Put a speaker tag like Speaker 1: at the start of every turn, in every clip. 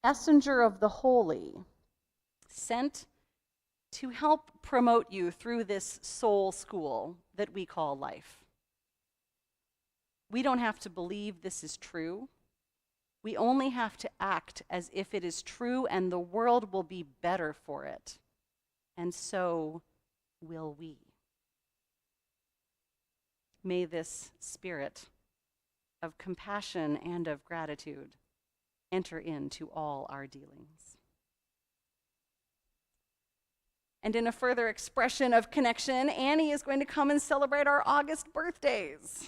Speaker 1: messenger of the holy, sent to help promote you through this soul school that we call life. We don't have to believe this is true. We only have to act as if it is true, and the world will be better for it. And so will we. May this spirit of compassion and of gratitude enter into all our dealings. And in a further expression of connection, Annie is going to come and celebrate our August birthdays.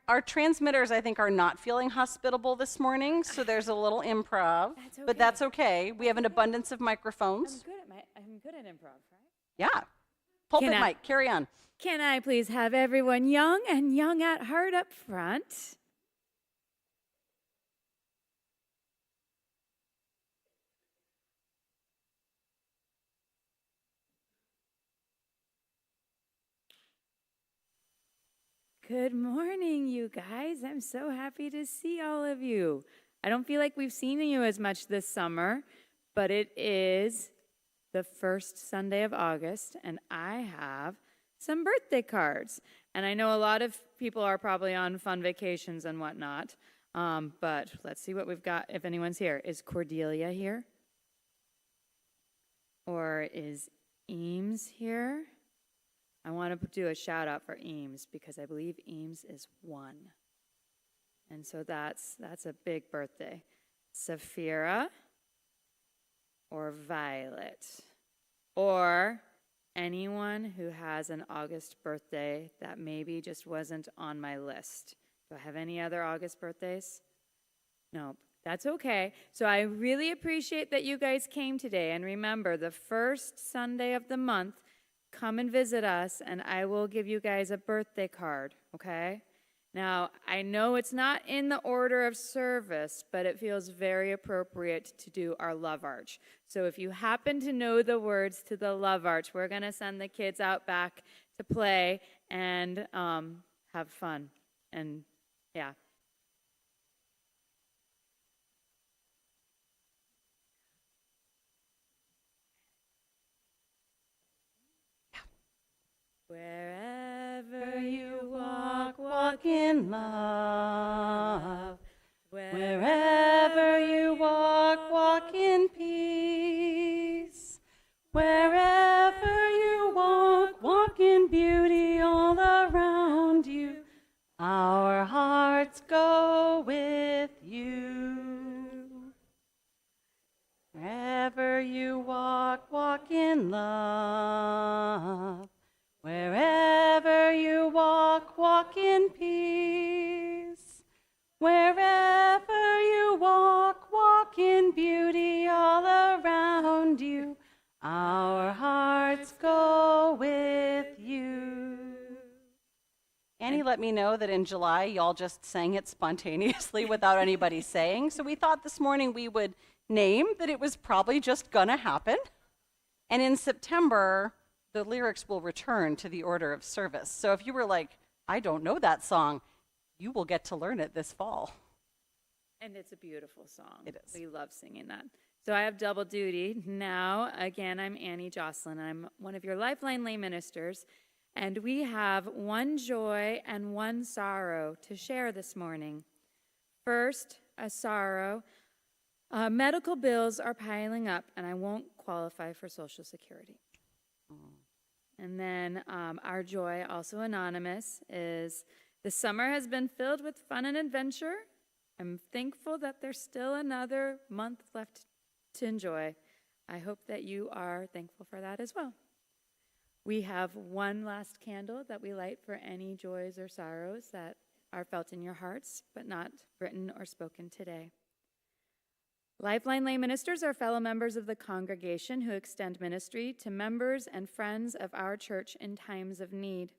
Speaker 1: Our transmitters, I think, are not feeling hospitable this morning, so there's a little improv.
Speaker 2: That's okay.
Speaker 1: But that's okay. We have an abundance of microphones.
Speaker 2: I'm good at improv, right?
Speaker 1: Yeah. Pulpit mic, carry on.
Speaker 2: Can I please have everyone young and young at heart up front? Good morning, you guys. I'm so happy to see all of you. I don't feel like we've seen you as much this summer, but it is the first Sunday of August, and I have some birthday cards. And I know a lot of people are probably on fun vacations and whatnot, but let's see what we've got, if anyone's here. Is Cordelia here? Or is Eames here? I want to do a shout out for Eames because I believe Eames is 1. And so that's a big birthday. Safira or Violet or anyone who has an August birthday that maybe just wasn't on my list. Do I have any other August birthdays? No, that's okay. So I really appreciate that you guys came today. And remember, the first Sunday of the month, come and visit us, and I will give you guys a birthday card, okay? Now, I know it's not in the order of service, but it feels very appropriate to do our love arch. So if you happen to know the words to the love arch, we're going to send the kids out back to play and have fun. And, yeah. Wherever you walk, walk in love. Wherever you walk, walk in peace. Wherever you walk, walk in beauty all around you. Our hearts go with you. Wherever you walk, walk in love. Wherever you walk, walk in peace. Wherever you walk, walk in beauty all around you. Our hearts go with you. Annie let me know that in July, y'all just sang it spontaneously without anybody saying. So we thought this morning we would name that it was probably just gonna happen. And in September, the lyrics will return to the order of service. So if you were like, I don't know that song, you will get to learn it this fall. And it's a beautiful song. It is. We love singing that. So I have double duty. Now, again, I'm Annie Jocelyn. I'm one of your Lifeline lay ministers. And we have one joy and one sorrow to share this morning. First, a sorrow. Medical bills are piling up, and I won't qualify for Social Security. And then our joy, also anonymous, is the summer has been filled with fun and adventure. I'm thankful that there's still another month left to enjoy. I hope that you are thankful for that as well. We have one last candle that we light for any joys or sorrows that are felt in your hearts, but not written or spoken today.
Speaker 3: Lifeline lay ministers are fellow members of the congregation who extend ministry to members and friends of our church in times of need.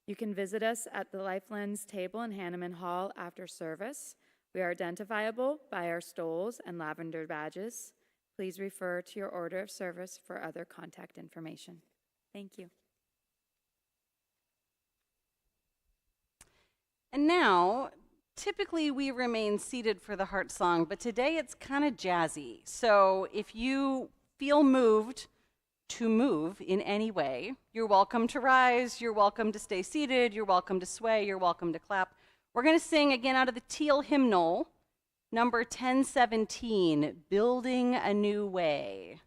Speaker 3: You can visit us at the Lifeline's table in Hanneman Hall after service. We are identifiable by our stoles and lavender badges. Please refer to your order of service for other contact information. Thank you.
Speaker 1: And now, typically we remain seated for the heart song, but today it's kind of jazzy. So if you feel moved to move in any way, you're welcome to rise, you're welcome to stay seated, you're welcome to sway, you're welcome to clap. We're going to sing again out of the Teal hymnal, number 1017, Building a New Way.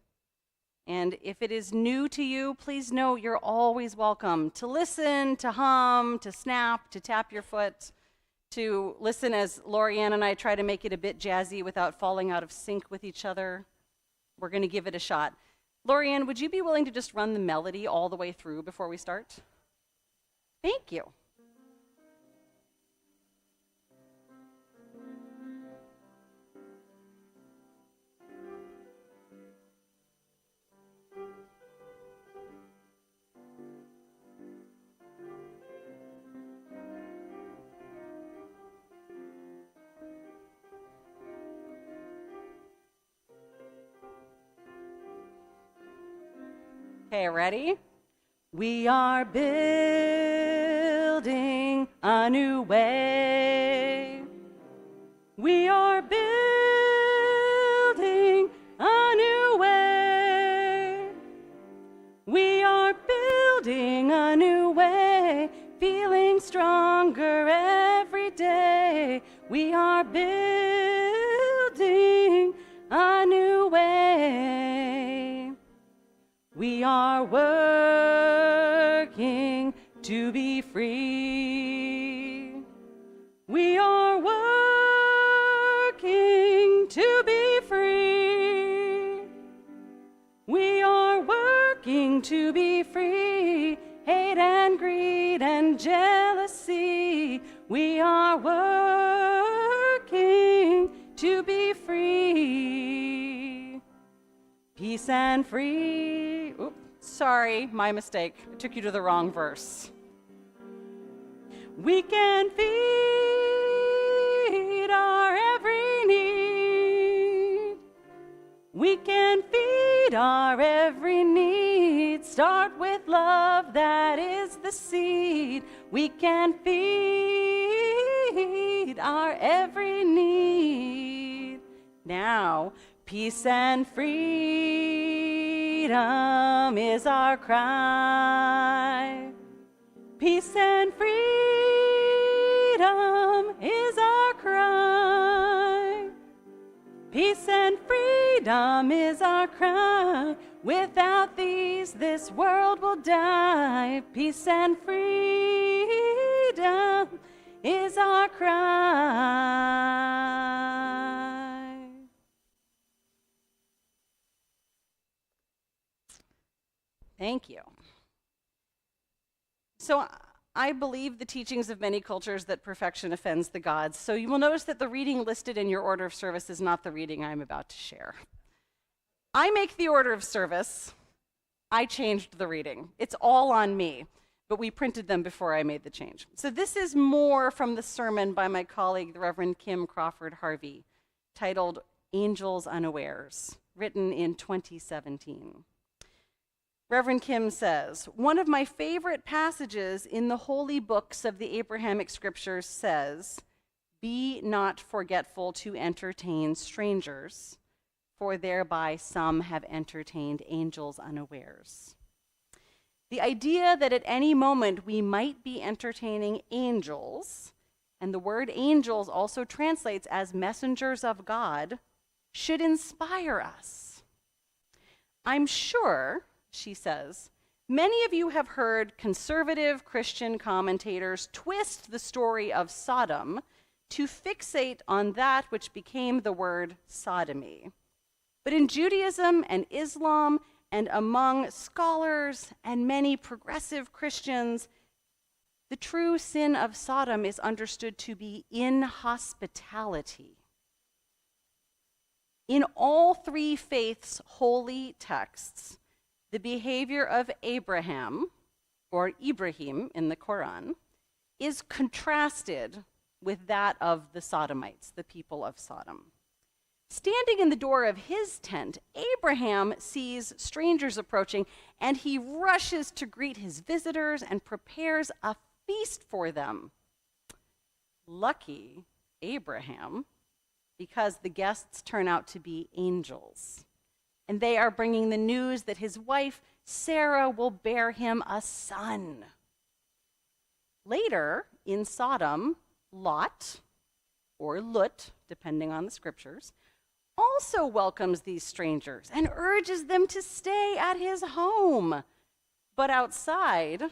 Speaker 1: And if it is new to you, please know you're always welcome to listen, to hum, to snap, to tap your foot, to listen as Lorianne and I try to make it a bit jazzy without falling out of sync with each other. We're going to give it a shot. Lorianne, would you be willing to just run the melody all the way through before we start? Thank you. Okay, ready? We are building a new way. We are building a new way. We are building a new way, feeling stronger every day. We are building a new way. We are working to be free. We are working to be free. We are working to be free. Hate and greed and jealousy. We are working to be free. Peace and free. Oops, sorry, my mistake. I took you to the wrong verse. We can feed our every need. We can feed our every need. Start with love, that is the seed. We can feed our every need. Now, peace and freedom is our cry. Peace and freedom is our cry. Peace and freedom is our cry. Without these, this world will die. Peace and freedom is our cry. Thank you. So I believe the teachings of many cultures that perfection offends the gods. So you will notice that the reading listed in your order of service is not the reading I'm about to share. I make the order of service. I changed the reading. It's all on me, but we printed them before I made the change. So this is more from the sermon by my colleague, the Reverend Kim Crawford Harvey, titled Angels Unawares, written in 2017. Reverend Kim says, one of my favorite passages in the holy books of the Abrahamic scriptures says, "Be not forgetful to entertain strangers, for thereby some have entertained angels unawares." The idea that at any moment we might be entertaining angels, and the word angels also translates as messengers of God, should inspire us. I'm sure, she says, many of you have heard conservative Christian commentators twist the story of Sodom to fixate on that which became the word sodomy. But in Judaism and Islam and among scholars and many progressive Christians, the true sin of Sodom is understood to be inhospitality. In all three faiths' holy texts, the behavior of Abraham, or Ibrahim in the Quran, is contrasted with that of the Sodomites, the people of Sodom. Standing in the door of his tent, Abraham sees strangers approaching, and he rushes to greet his visitors and prepares a feast for them. Lucky Abraham, because the guests turn out to be angels, and they are bringing the news that his wife, Sarah, will bear him a son. Later, in Sodom, Lot, or Lut, depending on the scriptures, also welcomes these strangers and urges them to stay at his home. But outside,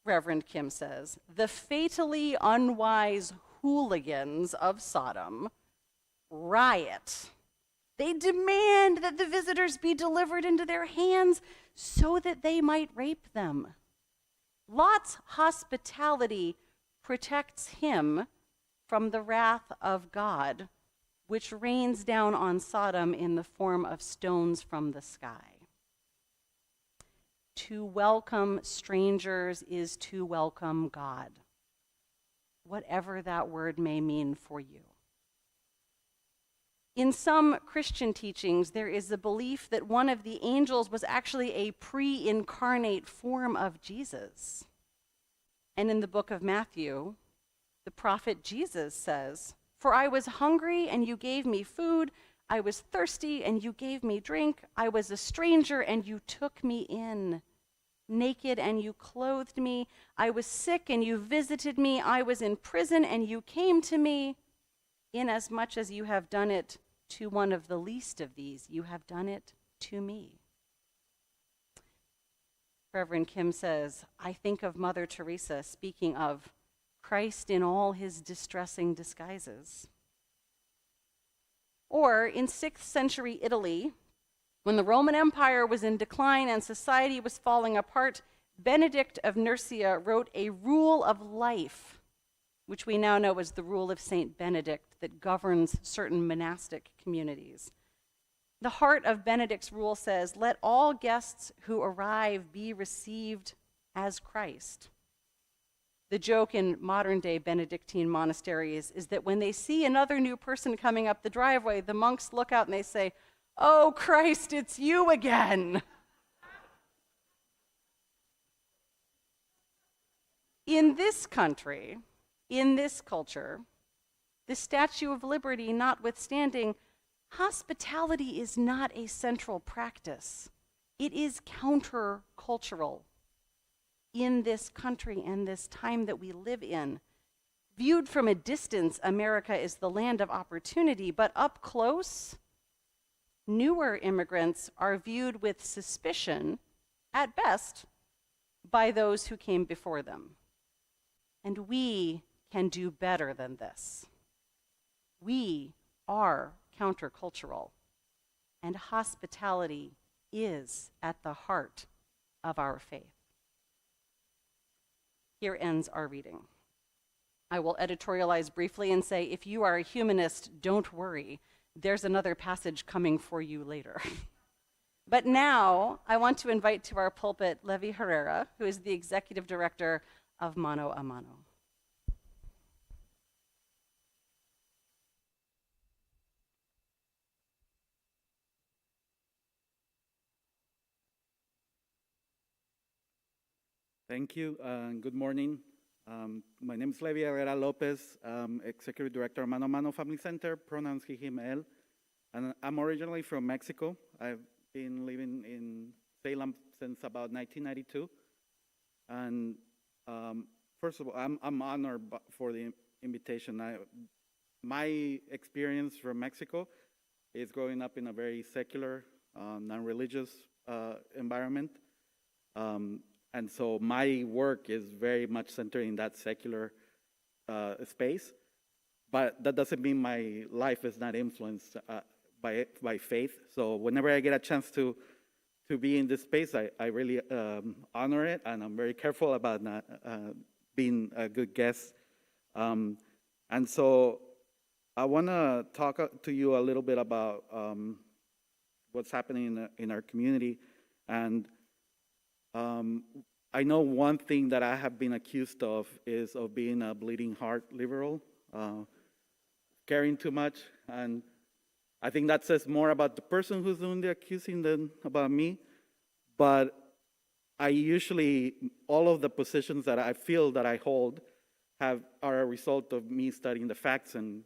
Speaker 1: Reverend Kim says, the fatally unwise hooligans of Sodom riot. They demand that the visitors be delivered into their hands so that they might rape them. Lot's hospitality protects him from the wrath of God, which rains down on Sodom in the form of stones from the sky. To welcome strangers is to welcome God, whatever that word may mean for you. In some Christian teachings, there is a belief that one of the angels was actually a pre-incarnate form of Jesus. And in the book of Matthew, the prophet Jesus says, "For I was hungry and you gave me food. I was thirsty and you gave me drink. I was a stranger and you took me in. Naked and you clothed me. I was sick and you visited me. I was in prison and you came to me. Inasmuch as you have done it to one of the least of these, you have done it to me." Reverend Kim says, I think of Mother Teresa speaking of Christ in all his distressing disguises. Or in 6th century Italy, when the Roman Empire was in decline and society was falling apart, Benedict of Nursia wrote a rule of life, which we now know as the rule of Saint Benedict, that governs certain monastic communities. The heart of Benedict's rule says, let all guests who arrive be received as Christ. The joke in modern-day Benedictine monasteries is that when they see another new person coming up the driveway, the monks look out and they say, "Oh, Christ, it's you again." In this country, in this culture, the Statue of Liberty notwithstanding, hospitality is not a central practice. It is countercultural in this country and this time that we live in. Viewed from a distance, America is the land of opportunity, but up close, newer immigrants are viewed with suspicion, at best, by those who came before them. And we can do better than this. We are countercultural, and hospitality is at the heart of our faith. Here ends our reading. I will editorialize briefly and say, if you are a humanist, don't worry. There's another passage coming for you later. But now, I want to invite to our pulpit Levi Herrera, who is the executive director of Mano a Mano.
Speaker 4: Thank you, and good morning. My name is Levi Herrera Lopez, Executive Director of Mano a Mano Family Center, pronouns he, him, él. And I'm originally from Mexico. I've been living in Salem since about 1992. And first of all, I'm honored for the invitation. My experience from Mexico is growing up in a very secular, non-religious environment. And so my work is very much centered in that secular space. But that doesn't mean my life is not influenced by faith. So whenever I get a chance to be in this space, I really honor it, and I'm very careful about not being a good guest. And so I want to talk to you a little bit about what's happening in our community. And I know one thing that I have been accused of is of being a bleeding heart liberal, caring too much. And I think that says more about the person who's doing the accusing than about me. But I usually, all of the positions that I feel that I hold are a result of me studying the facts, and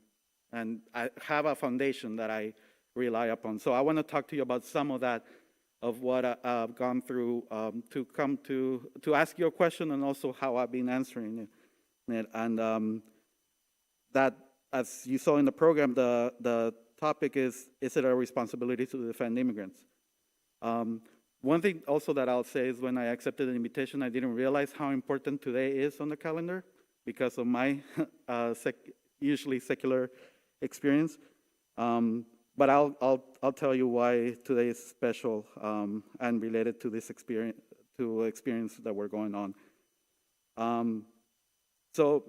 Speaker 4: I have a foundation that I rely upon. So I want to talk to you about some of that, of what I've gone through to come to ask you a question, and also how I've been answering it. And that, as you saw in the program, the topic is it a responsibility to defend immigrants? One thing also that I'll say is when I accepted the invitation, I didn't realize how important today is on the calendar because of my usually secular experience. But I'll tell you why today is special and related to this experience that we're going on. So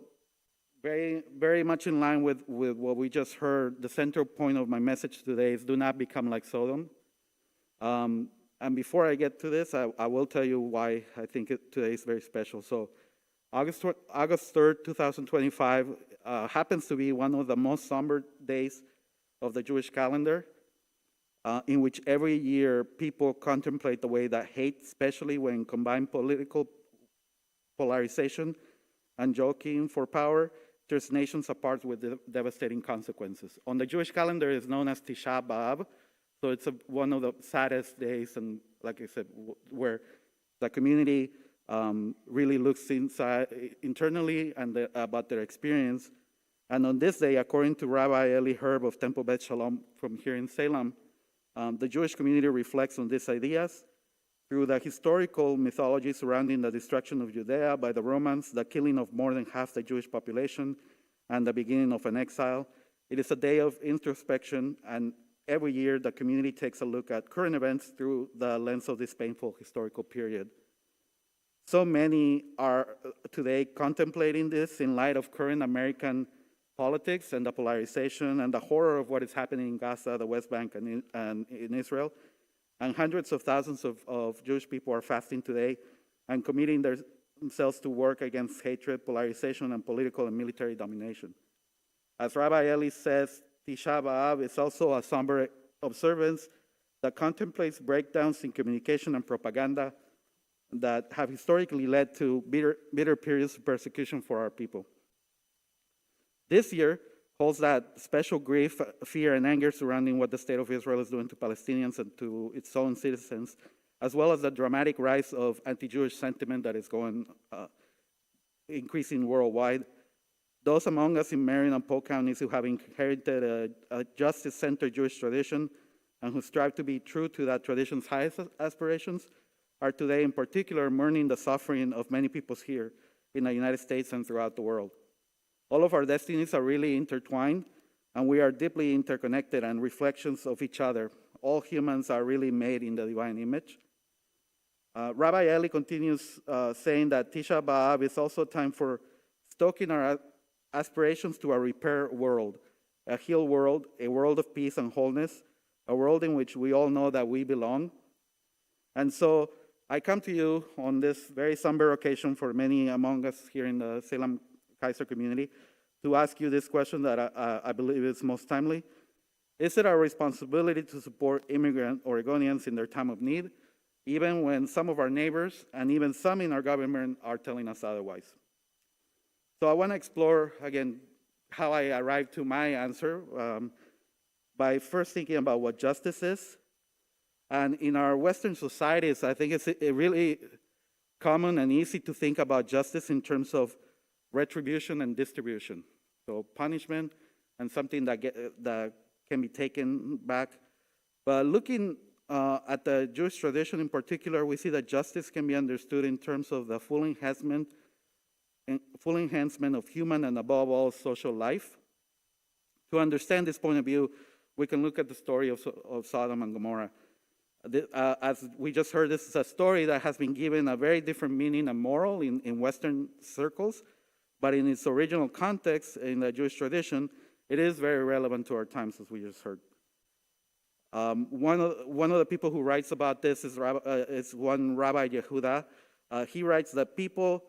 Speaker 4: very, very much in line with what we just heard, the central point of my message today is do not become like Sodom. And before I get to this, I will tell you why I think today is very special. So August 3rd, 2025 happens to be one of the most somber days of the Jewish calendar, in which every year people contemplate the way that hate, especially when combined political polarization and jockeying for power, tears nations apart with devastating consequences. On the Jewish calendar, it's known as Tisha B'Av, so it's one of the saddest days, and like I said, where the community really looks internally and about their experience. And on this day, according to Rabbi Levi Herrera of Temple Bet Shalom from here in Salem, the Jewish community reflects on these ideas through the historical mythology surrounding the destruction of Judea by the Romans, the killing of more than half the Jewish population, and the beginning of an exile. It is a day of introspection, and every year the community takes a look at current events through the lens of this painful historical period. So many are today contemplating this in light of current American politics and the polarization and the horror of what is happening in Gaza, the West Bank, and in Israel. And hundreds of thousands of Jewish people are fasting today and committing themselves to work against hatred, polarization, and political and military domination. As Rabbi Eli says, Tisha B'Av is also a somber observance that contemplates breakdowns in communication and propaganda that have historically led to bitter periods of persecution for our people. This year holds that special grief, fear, and anger surrounding what the state of Israel is doing to Palestinians and to its own citizens, as well as the dramatic rise of anti-Jewish sentiment that is increasing worldwide. Those among us in Marion and Polk counties who have inherited a justice-centered Jewish tradition and who strive to be true to that tradition's highest aspirations are today in particular mourning the suffering of many peoples here in the United States and throughout the world. All of our destinies are really intertwined, and we are deeply interconnected and reflections of each other. All humans are really made in the divine image. Rabbi Eli continues saying that Tisha B'Av is also a time for stoking our aspirations to a repair world, a healed world, a world of peace and wholeness, a world in which we all know that we belong. And so I come to you on this very somber occasion for many among us here in the Salem Kaiser community to ask you this question that I believe is most timely. Is it our responsibility to support immigrant Oregonians in their time of need, even when some of our neighbors and even some in our government are telling us otherwise? So I want to explore, again, how I arrived to my answer by first thinking about what justice is. And in our Western societies, I think it's really common and easy to think about justice in terms of retribution and distribution. So punishment and something that can be taken back. But looking at the Jewish tradition in particular, we see that justice can be understood in terms of the full enhancement of human and above all social life. To understand this point of view, we can look at the story of Sodom and Gomorrah. As we just heard, this is a story that has been given a very different meaning and moral in Western circles, but in its original context in the Jewish tradition, it is very relevant to our times, as we just heard. One of the people who writes about this is one Rabbi Yehuda. He writes that people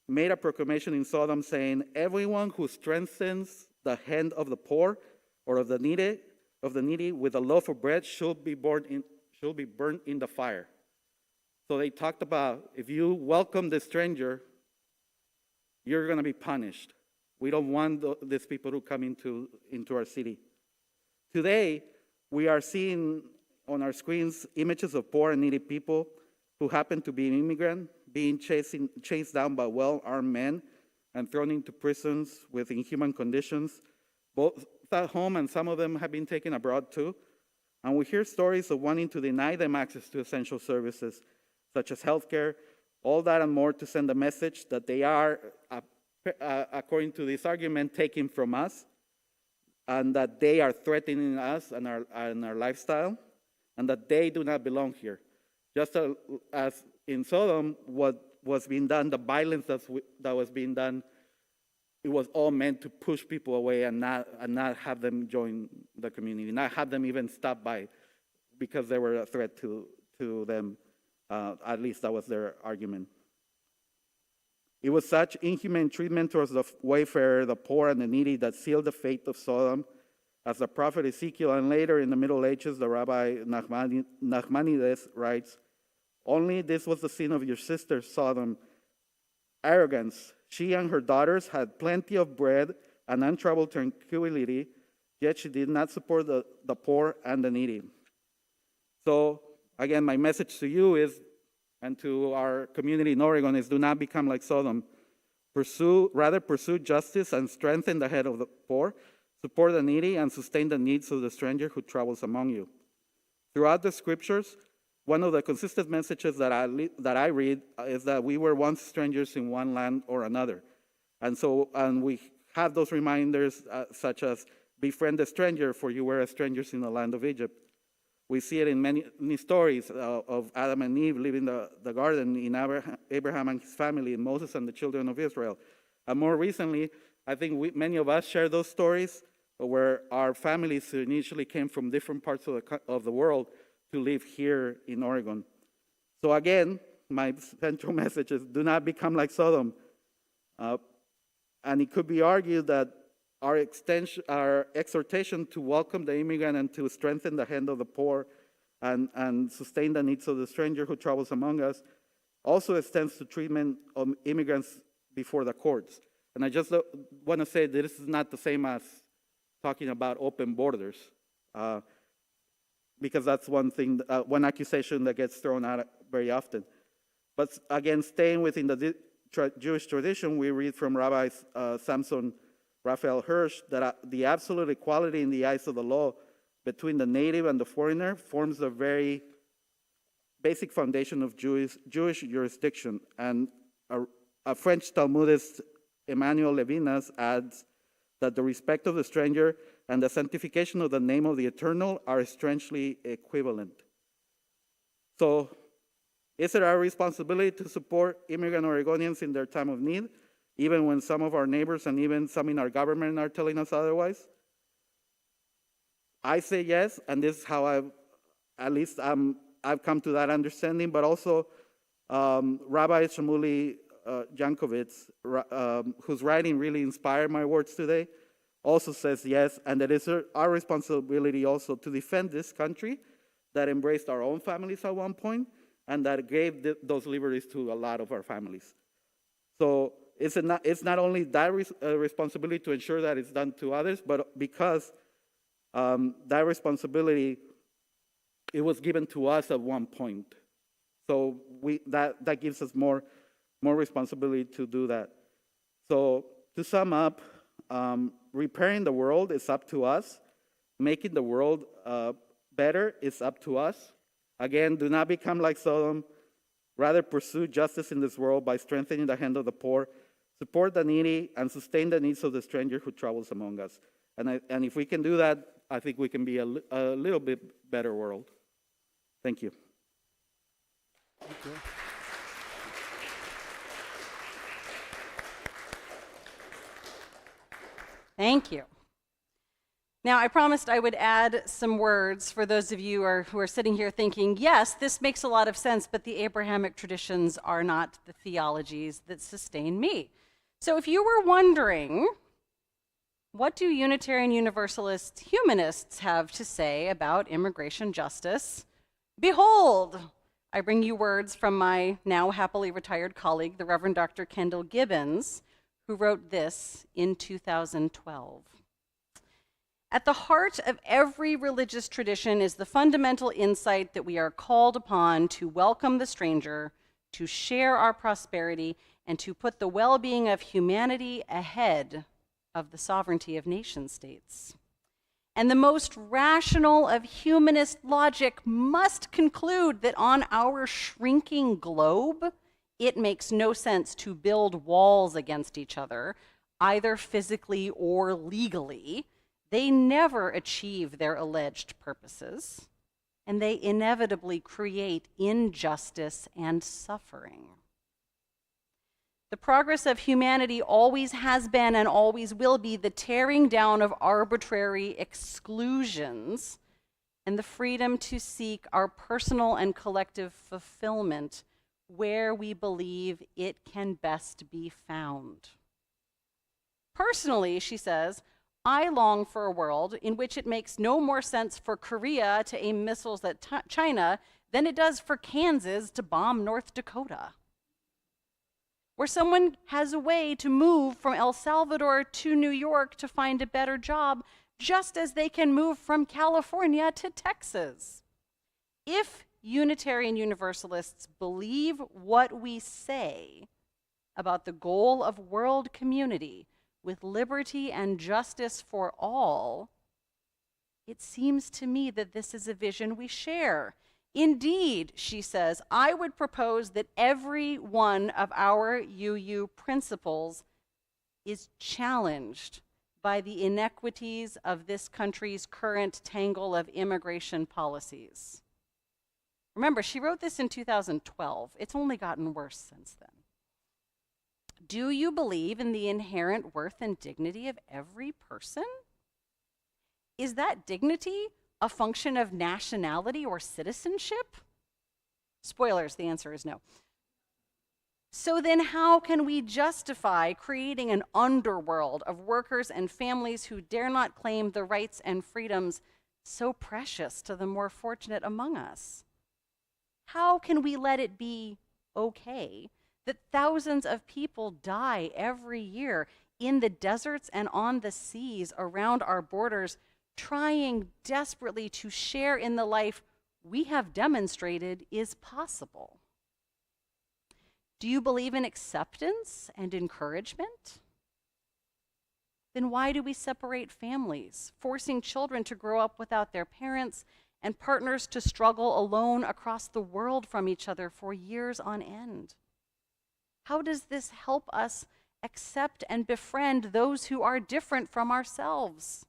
Speaker 4: made a proclamation in Sodom saying, "Everyone who strengthens the hand of the poor or of the needy with a loaf of bread should be burned in the fire." So they talked about, if you welcome the stranger, you're going to be punished. We don't want these people to come into our city. Today, we are seeing on our screens images of poor and needy people who happen to be immigrants being chased down by well-armed men and thrown into prisons with inhuman conditions, both at home and some of them have been taken abroad too. And we hear stories of wanting to deny them access to essential services such as healthcare, all that and more to send a message that they are, according to this argument, taken from us, and that they are threatening us and our lifestyle, and that they do not belong here. Just as in Sodom, what was being done, the violence that was being done, it was all meant to push people away and not have them join the community, not have them even stop by because they were a threat to them. At least that was their argument. It was such inhumane treatment towards the wayfarer, the poor, and the needy that sealed the fate of Sodom. As the prophet Ezekiel, and later in the Middle Ages, the Rabbi Nachmanides writes, "Only this was the sin of your sister Sodom, arrogance. She and her daughters had plenty of bread and untroubled tranquility, yet she did not support the poor and the needy." So, again, my message to you is, and to our community in Oregon, is do not become like Sodom. Rather pursue justice and strengthen the head of the poor, support the needy, and sustain the needs of the stranger who travels among you. Throughout the scriptures, one of the consistent messages that I read is that we were once strangers in one land or another. And we have those reminders such as, "Befriend the stranger, for you were strangers in the land of Egypt." We see it in many stories of Adam and Eve leaving the garden, in Abraham and his family, and Moses and the children of Israel. And more recently, I think many of us share those stories where our families initially came from different parts of the world to live here in Oregon. So again, my central message is do not become like Sodom. And it could be argued that our exhortation to welcome the immigrant and to strengthen the hand of the poor and sustain the needs of the stranger who travels among us also extends to treatment of immigrants before the courts. And I just want to say that this is not the same as talking about open borders, because that's one accusation that gets thrown out very often. But again, staying within the Jewish tradition, we read from Rabbi Samson Raphael Hirsch that the absolute equality in the eyes of the law between the native and the foreigner forms the very basic foundation of Jewish jurisdiction. And a French Talmudist, Emmanuel Levinas, adds that the respect of the stranger and the sanctification of the name of the Eternal are strangely equivalent. So, is it our responsibility to support immigrant Oregonians in their time of need, even when some of our neighbors and even some in our government are telling us otherwise? I say yes, and this is how I've come to that understanding, but also Rabbi Shmuley Jankovitz, whose writing really inspired my words today, also says yes, and that it's our responsibility also to defend this country that embraced our own families at one point and that gave those liberties to a lot of our families. So it's not only that responsibility to ensure that it's done to others, but because that responsibility, it was given to us at one point. So that gives us more responsibility to do that. So to sum up, repairing the world is up to us. Making the world better is up to us. Again, do not become like Sodom. Rather pursue justice in this world by strengthening the hand of the poor, support the needy, and sustain the needs of the stranger who travels among us. And if we can do that, I think we can be a little bit better world. Thank you.
Speaker 5: Thank you.
Speaker 1: Thank you. Now, I promised I would add some words for those of you who are sitting here thinking, yes, this makes a lot of sense, but the Abrahamic traditions are not the theologies that sustain me. So if you were wondering, what do Unitarian Universalist humanists have to say about immigration justice? Behold, I bring you words from my now happily retired colleague, the Reverend Dr. Kendall Gibbons, who wrote this in 2012. At the heart of every religious tradition is the fundamental insight that we are called upon to welcome the stranger, to share our prosperity, and to put the well-being of humanity ahead of the sovereignty of nation states. And the most rational of humanist logic must conclude that on our shrinking globe, it makes no sense to build walls against each other, either physically or legally. They never achieve their alleged purposes, and they inevitably create injustice and suffering. The progress of humanity always has been and always will be the tearing down of arbitrary exclusions and the freedom to seek our personal and collective fulfillment where we believe it can best be found. Personally, she says, I long for a world in which it makes no more sense for Korea to aim missiles at China than it does for Kansas to bomb North Dakota. Where someone has a way to move from El Salvador to New York to find a better job, just as they can move from California to Texas. If Unitarian Universalists believe what we say about the goal of world community, with liberty and justice for all, it seems to me that this is a vision we share. Indeed, she says, I would propose that every one of our UU principles is challenged by the inequities of this country's current tangle of immigration policies. Remember, she wrote this in 2012. It's only gotten worse since then. Do you believe in the inherent worth and dignity of every person? Is that dignity a function of nationality or citizenship? Spoilers, the answer is no. So then how can we justify creating an underworld of workers and families who dare not claim the rights and freedoms so precious to the more fortunate among us? How can we let it be okay that thousands of people die every year in the deserts and on the seas around our borders, trying desperately to share in the life we have demonstrated is possible? Do you believe in acceptance and encouragement? Then why do we separate families, forcing children to grow up without their parents and partners to struggle alone across the world from each other for years on end? How does this help us accept and befriend those who are different from ourselves?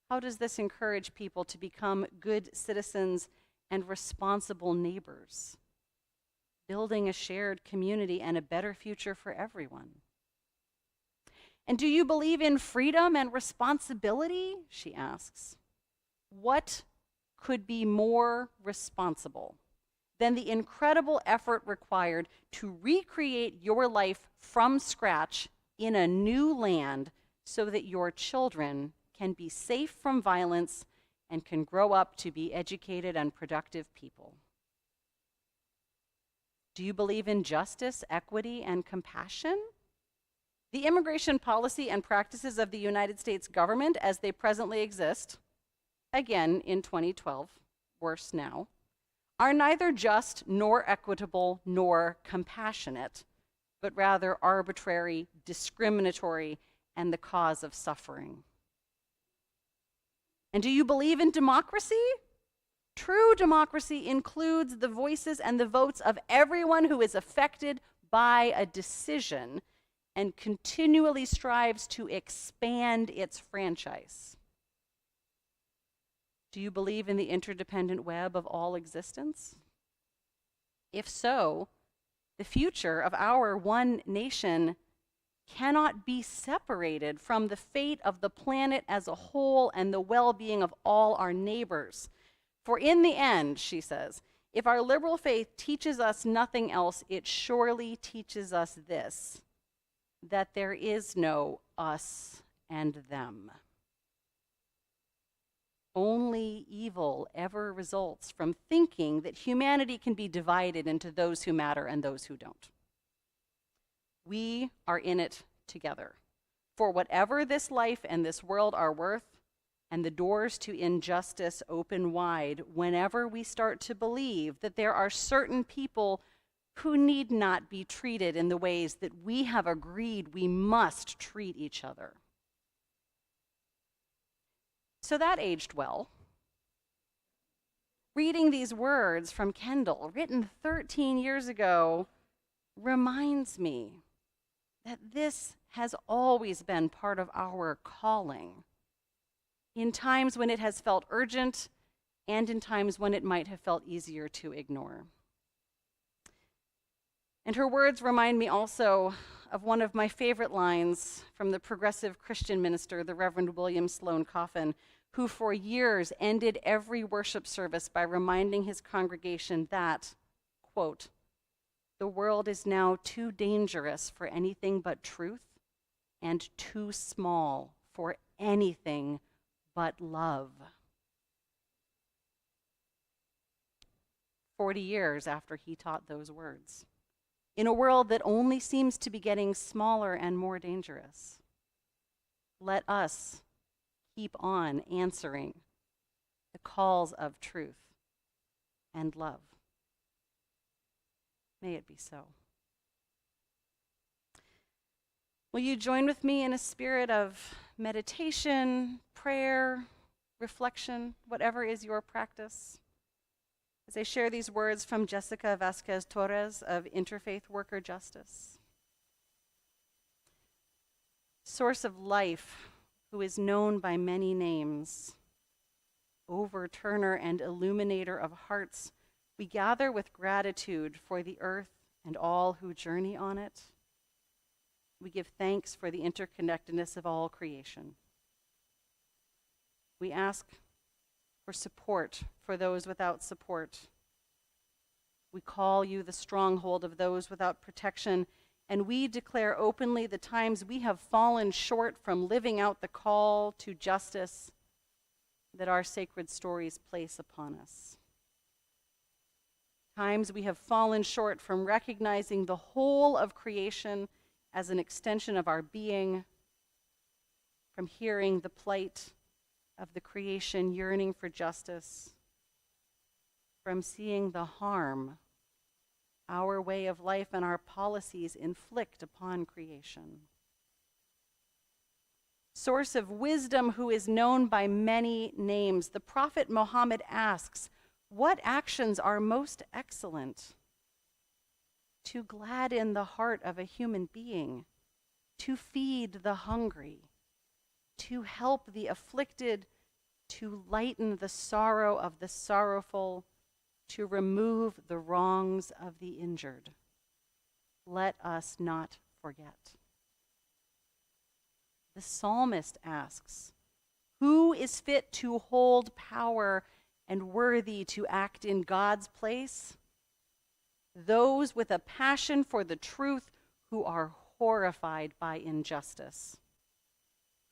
Speaker 1: How does this encourage people to become good citizens and responsible neighbors, building a shared community and a better future for everyone? And do you believe in freedom and responsibility? She asks. What could be more responsible than the incredible effort required to recreate your life from scratch in a new land so that your children can be safe from violence and can grow up to be educated and productive people? Do you believe in justice, equity, and compassion? The immigration policy and practices of the United States government as they presently exist, again in 2012, worse now, are neither just nor equitable nor compassionate, but rather arbitrary, discriminatory, and the cause of suffering. And do you believe in democracy? True democracy includes the voices and the votes of everyone who is affected by a decision and continually strives to expand its franchise. Do you believe in the interdependent web of all existence? If so, the future of our one nation cannot be separated from the fate of the planet as a whole and the well-being of all our neighbors. For in the end, she says, if our liberal faith teaches us nothing else, it surely teaches us this, that there is no us and them. Only evil ever results from thinking that humanity can be divided into those who matter and those who don't. We are in it together. For whatever this life and this world are worth, and the doors to injustice open wide whenever we start to believe that there are certain people who need not be treated in the ways that we have agreed we must treat each other. So that aged well. Reading these words from Kendall, written 13 years ago, reminds me that this has always been part of our calling, in times when it has felt urgent and in times when it might have felt easier to ignore. And her words remind me also of one of my favorite lines from the progressive Christian minister, the Reverend William Sloane Coffin, who for years ended every worship service by reminding his congregation that, quote, the world is now too dangerous for anything but truth and too small for anything but love. 40 years after he taught those words, in a world that only seems to be getting smaller and more dangerous, let us keep on answering the calls of truth and love. May it be so. Will you join with me in a spirit of meditation, prayer, reflection, whatever is your practice, as I share these words from Jessica Vasquez Torres of Interfaith Worker Justice. Source of life, who is known by many names, overturner and illuminator of hearts, we gather with gratitude for the earth and all who journey on it. We give thanks for the interconnectedness of all creation. We ask for support for those without support. We call you the stronghold of those without protection, and we declare openly the times we have fallen short from living out the call to justice that our sacred stories place upon us. Times we have fallen short from recognizing the whole of creation as an extension of our being, from hearing the plight of the creation yearning for justice, from seeing the harm our way of life and our policies inflict upon creation. Source of wisdom, who is known by many names, the prophet Muhammad asks, what actions are most excellent? To gladden the heart of a human being, to feed the hungry, to help the afflicted, to lighten the sorrow of the sorrowful, to remove the wrongs of the injured. Let us not forget. The psalmist asks, who is fit to hold power and worthy to act in God's place? Those with a passion for the truth who are horrified by injustice,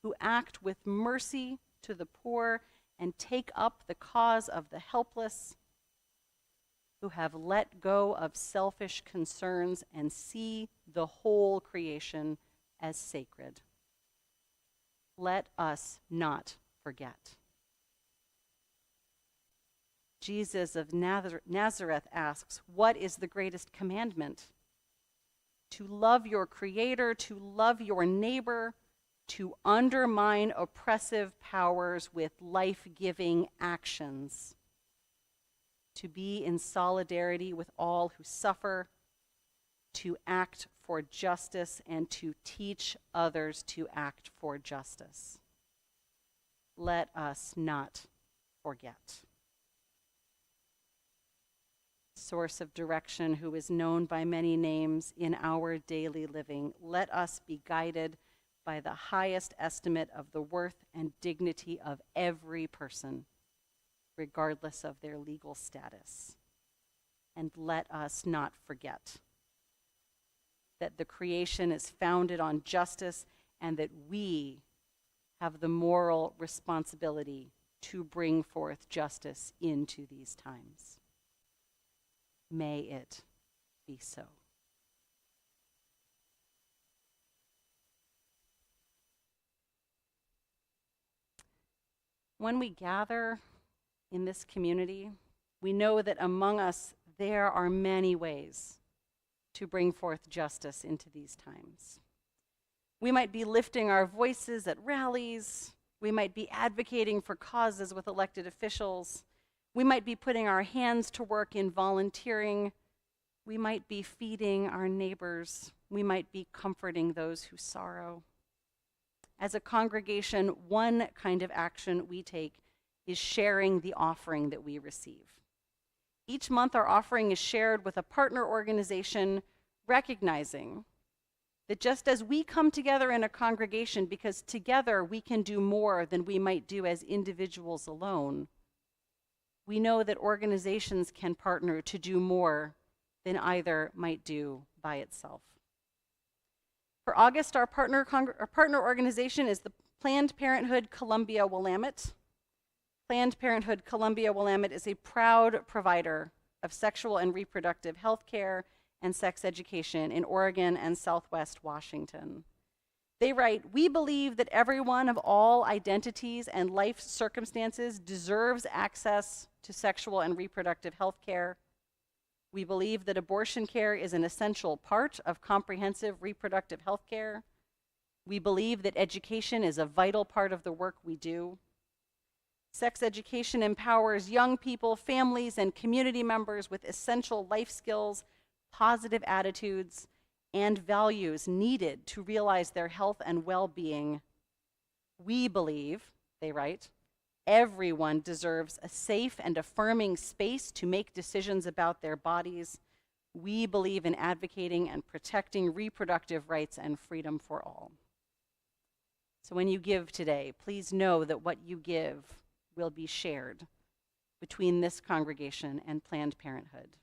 Speaker 1: who act with mercy to the poor and take up the cause of the helpless, who have let go of selfish concerns and see the whole creation as sacred. Let us not forget. Jesus of Nazareth asks, what is the greatest commandment? To love your Creator, to love your neighbor, to undermine oppressive powers with life-giving actions, to be in solidarity with all who suffer, to act for justice, and to teach others to act for justice. Let us not forget. source of direction, who is known by many names in our daily living, let us be guided by the highest estimate of the worth and dignity of every person, regardless of their legal status. And let us not forget that the creation is founded on justice and that we have the moral responsibility to bring forth justice into these times. May it be so. When we gather in this community, we know that among us there are many ways to bring forth justice into these times. We might be lifting our voices at rallies. We might be advocating for causes with elected officials. We might be putting our hands to work in volunteering. We might be feeding our neighbors. We might be comforting those who sorrow. As a congregation, one kind of action we take is sharing the offering that we receive. Each month, our offering is shared with a partner organization, recognizing that just as we come together in a congregation because together we can do more than we might do as individuals alone, we know that organizations can partner to do more than either might do by itself. For August, our partner organization is the Planned Parenthood Columbia Willamette. Planned Parenthood Columbia Willamette is a proud provider of sexual and reproductive health care and sex education in Oregon and Southwest Washington. They write, "We believe that everyone of all identities and life circumstances deserves access to sexual and reproductive health care. We believe that abortion care is an essential part of comprehensive reproductive health care. We believe that education is a vital part of the work we do. Sex education empowers young people, families, and community members with essential life skills, positive attitudes, and values needed to realize their health and well-being. We believe," they write, "everyone deserves a safe and affirming space to make decisions about their bodies. We believe in advocating and protecting reproductive rights and freedom for all." So when you give today, please know that what you give will be shared between this congregation and Planned Parenthood.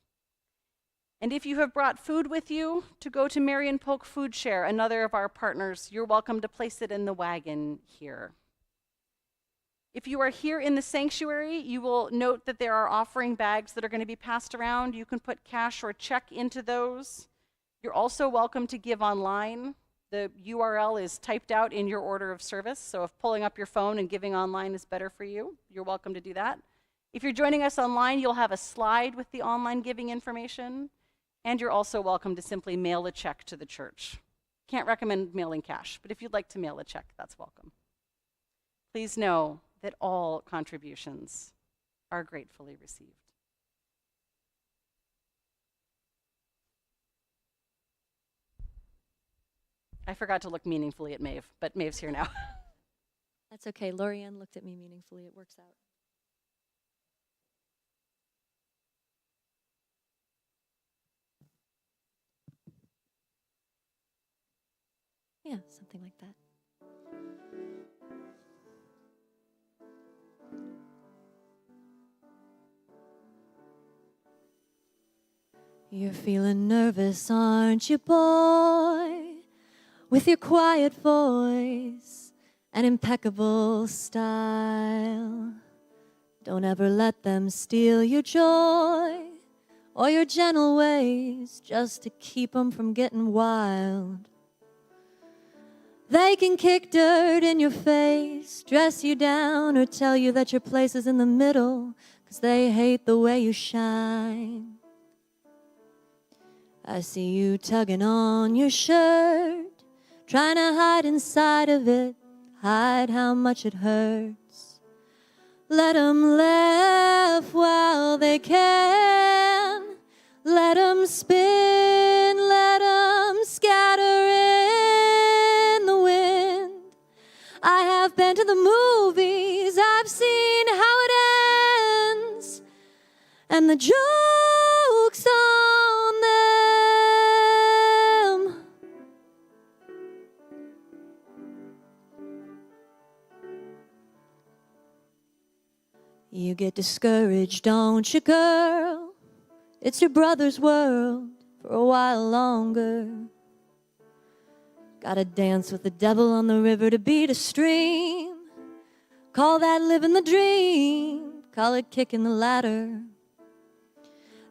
Speaker 1: And if you have brought food with you to go to Marion Polk Food Share, another of our partners, you're welcome to place it in the wagon here. If you are here in the sanctuary, you will note that there are offering bags that are going to be passed around. You can put cash or check into those. You're also welcome to give online. The URL is typed out in your order of service, so if pulling up your phone and giving online is better for you, you're welcome to do that. If you're joining us online, you'll have a slide with the online giving information, and you're also welcome to simply mail a check to the church. Can't recommend mailing cash, but if you'd like to mail a check, that's welcome. Please know that all contributions are gratefully received. I forgot to look meaningfully at Maeve, but Maeve's here now.
Speaker 6: That's okay. Lorianne looked at me meaningfully. It works out. Yeah, something like that. You're feeling nervous, aren't you, boy? With your quiet voice and impeccable style. Don't ever let them steal your joy or your gentle ways just to keep them from getting wild. They can kick dirt in your face, dress you down, or tell you that your place is in the middle, 'cause they hate the way you shine. I see you tugging on your shirt, trying to hide inside of it, hide how much it hurts. Let 'em laugh while they can. Let 'em spin, let 'em scatter in the wind. I have been to the movies, I've seen how it ends, and the jokes You get discouraged, don't you, girl? It's your brother's world for a while longer. Gotta dance with the devil on the river to beat a stream. Call that living the dream, call it kicking the ladder.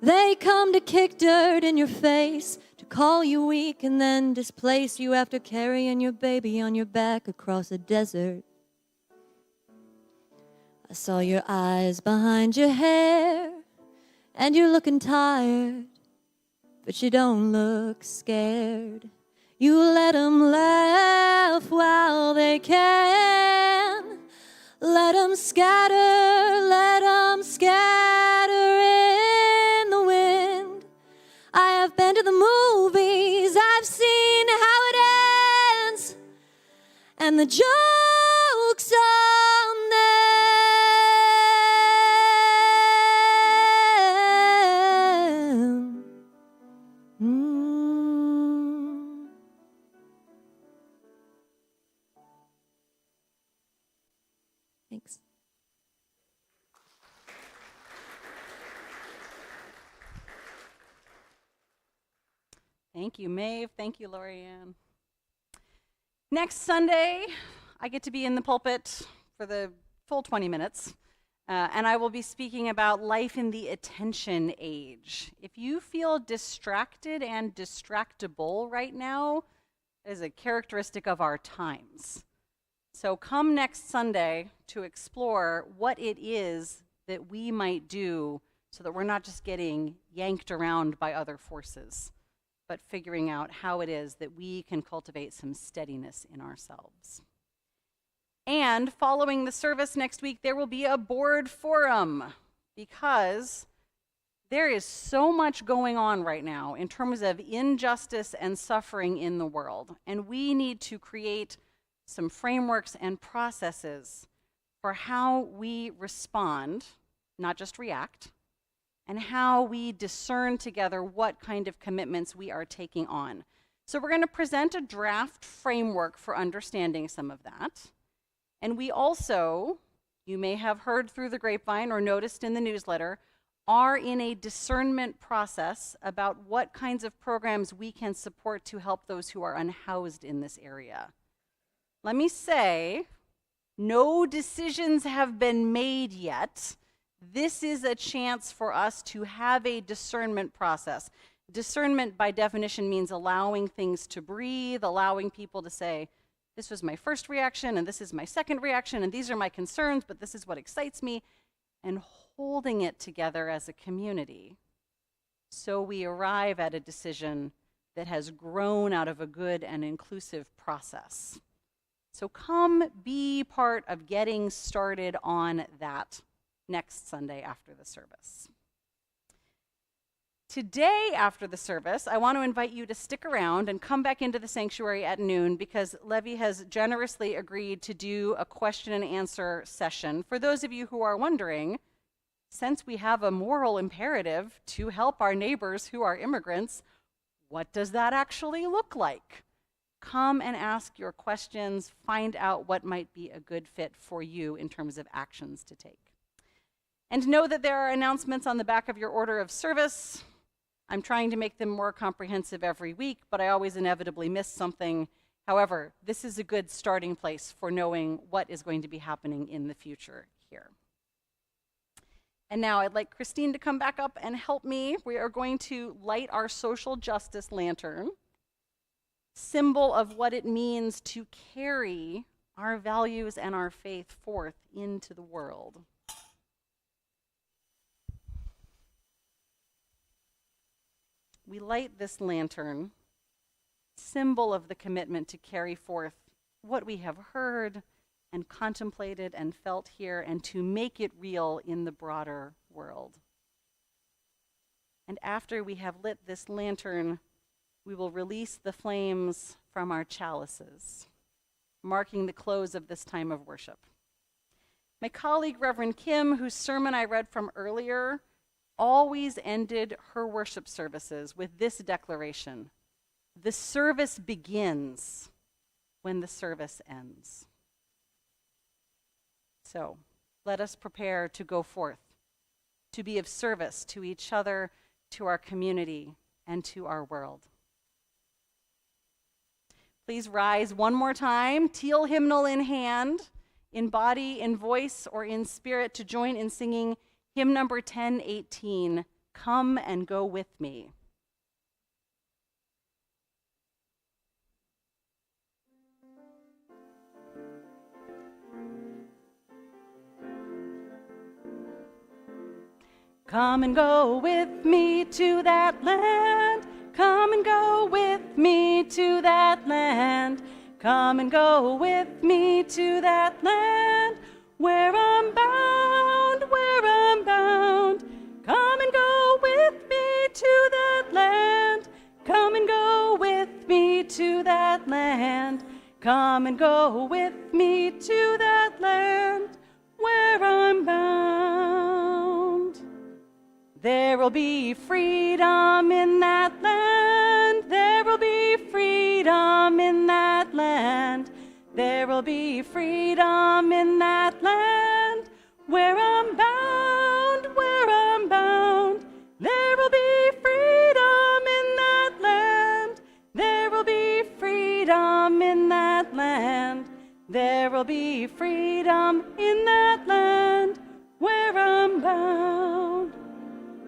Speaker 6: They come to kick dirt in your face, to call you weak and then displace you after carrying your baby on your back across a desert. I saw your eyes behind your hair, and you're looking tired, but you don't look scared. You let 'em laugh while they can. Let 'em scatter in the wind. I have been to the movies, I've seen how it ends, and the joke's on them. Thanks.
Speaker 1: Thank you, Maeve. Thank you, Lorianne. Next Sunday, I get to be in the pulpit for the full 20 minutes, and I will be speaking about life in the attention age. If you feel distracted and distractible right now, it is a characteristic of our times. So come next Sunday to explore what it is that we might do so that we're not just getting yanked around by other forces, but figuring out how it is that we can cultivate some steadiness in ourselves. And following the service next week, there will be a board forum, because there is so much going on right now in terms of injustice and suffering in the world, and we need to create some frameworks and processes for how we respond, not just react, and how we discern together what kind of commitments we are taking on. So we're going to present a draft framework for understanding some of that. And we also, you may have heard through the grapevine or noticed in the newsletter, are in a discernment process about what kinds of programs we can support to help those who are unhoused in this area. Let me say, no decisions have been made yet. This is a chance for us to have a discernment process. Discernment, by definition, means allowing things to breathe, allowing people to say, this was my first reaction, and this is my second reaction, and these are my concerns, but this is what excites me, and holding it together as a community. So we arrive at a decision that has grown out of a good and inclusive process. So come be part of getting started on that next Sunday after the service. Today after the service, I want to invite you to stick around and come back into the sanctuary at noon, because Levi has generously agreed to do a question and answer session. For those of you who are wondering, since we have a moral imperative to help our neighbors who are immigrants, what does that actually look like? Come and ask your questions, find out what might be a good fit for you in terms of actions to take. And know that there are announcements on the back of your order of service. I'm trying to make them more comprehensive every week, but I always inevitably miss something. However, this is a good starting place for knowing what is going to be happening in the future here. And now I'd like Christine to come back up and help me. We are going to light our social justice lantern, symbol of what it means to carry our values and our faith forth into the world. We light this lantern, symbol of the commitment to carry forth what we have heard and contemplated and felt here, and to make it real in the broader world. And after we have lit this lantern, we will release the flames from our chalices, marking the close of this time of worship. My colleague, Reverend Kim, whose sermon I read from earlier, always ended her worship services with this declaration: the service begins when the service ends. So let us prepare to go forth, to be of service to each other, to our community, and to our world. Please rise one more time, teal hymnal in hand, in body, in voice, or in spirit, to join in singing hymn number 1018, Come and Go With Me. Come and go with me to that land. Come and go with me to that land. Come and go with me to that land where I'm bound, where I'm bound. Come and go with me to that land. Come and go with me to that land. Come and go with me to that land where I'm bound. There will be freedom in that land. There will be freedom in that land. There will be freedom in that land where I'm bound, where I'm bound. There will be freedom in that land. There will be freedom in that land. There will be freedom in that land where I'm bound.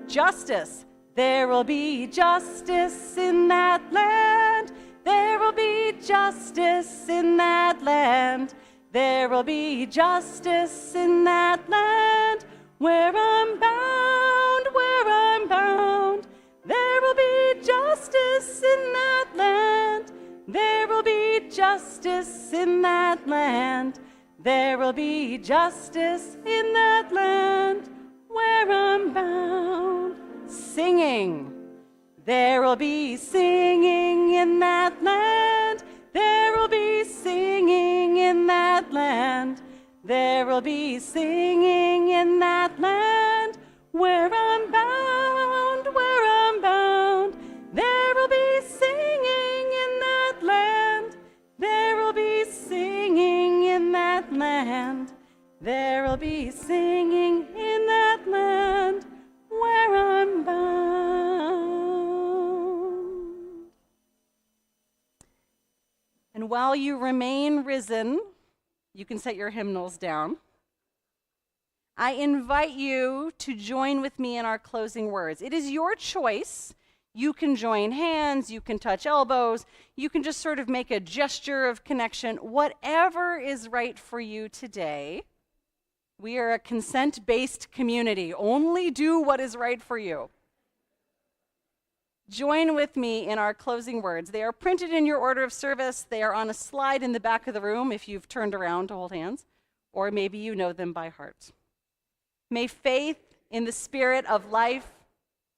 Speaker 1: Justice. There will be justice in that land. There will be justice in that land. There will be justice in that land where I'm bound, where I'm bound. There will be justice in that land. There will be justice in that land. There will be justice in that land where I'm bound. Singing. There will be singing in that land. There will be singing in that land. There will be singing in that land where I'm bound, where I'm bound. There will be singing in that land. There will be singing in that land. There will be singing in that land where I'm bound. And while you remain risen, you can set your hymnals down. I invite you to join with me in our closing words. It is your choice. You can join hands, you can touch elbows, you can just sort of make a gesture of connection, whatever is right for you today. We are a consent-based community. Only do what is right for you. Join with me in our closing words. They are printed in your order of service. They are on a slide in the back of the room if you've turned around to hold hands, or maybe you know them by heart. May faith in the spirit of life,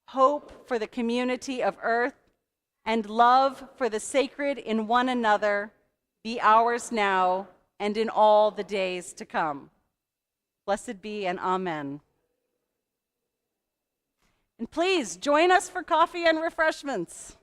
Speaker 1: hope for the community of earth, and love for the sacred in one another be ours now and in all the days to come. Blessed be and amen. And please join us for coffee and refreshments.